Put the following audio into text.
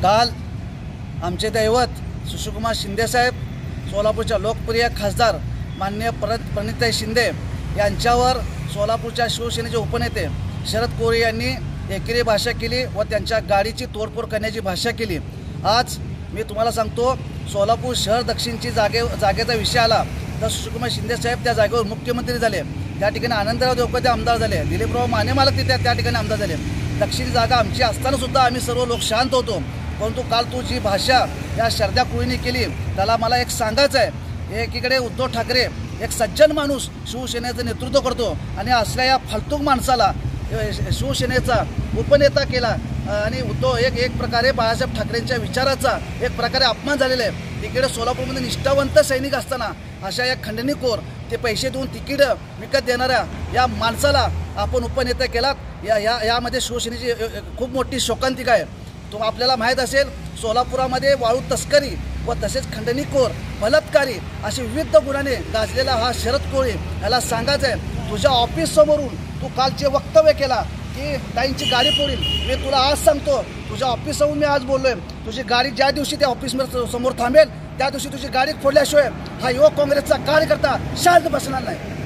काल आमचे दैवत सुशीलकुमार शिंदेसाहेब, सोलापूरच्या लोकप्रिय खासदार माननीय प्रणिताई शिंदे यांच्यावर सोलापूरच्या शिवसेनेचे उपनेते शरद कोरे यांनी एकेरी भाषा केली व त्यांच्या गाडीची तोडफोड करण्याची भाषा केली। आज मी तुम्हाला सांगतो, सोलापूर शहर दक्षिणची जागेचा विषय आला तर सुशीलकुमार शिंदेसाहेब त्या जागेवर मुख्यमंत्री झाले, त्या ठिकाणी आनंदराव देवकर आमदार झाले, दिलीपराव माने मालक त्या ठिकाणी आमदार झाले। दक्षिण जागा आमची असताना सुद्धा आम्ही सर्व लोक शांत होतो, परंतु काल तू जी भाषा या शरद्या कोळीने केली त्याला मला एक सांगायचं आहे। एकीकडे उद्धव ठाकरे एक सज्जन माणूस शिवसेनेचं नेतृत्व करतो आणि असल्या या फालतूक माणसाला शिवसेनेचा उपनेता केला आणि उद्धव एक प्रकारे बाळासाहेब ठाकरेंच्या विचाराचा एक प्रकारे अपमान झालेला आहे। तिकडे सोलापूरमध्ये निष्ठावंत सैनिक असताना अशा या खंडणीखोर ते पैसे देऊन तिकीट विकत देणाऱ्या या माणसाला आपण उपनेता केला। यामध्ये शिवसेनेची खूप मोठी शोकांतिका आहे। आपल्याला माहीत असेल, सोलापुरामध्ये वाळू तस्करी व तसेच खंडणीखोर बलात्कारी असे विविध गुन्ह्याने गाजलेला हा शरद कोळे याला सांगायचं आहे, तुझ्या ऑफिस समोरून तू कालचे वक्तव्य केला की ताईंची गाडी फोडील। मी तुला आज सांगतो, तुझ्या ऑफिस समोरून मी आज बोललोय, तुझी गाडी ज्या दिवशी त्या ऑफिस समोर थांबेल त्या दिवशी तुझी गाडी फोडल्याशिवाय हा युवक काँग्रेसचा कार्यकर्ता शांत बसणार नाही।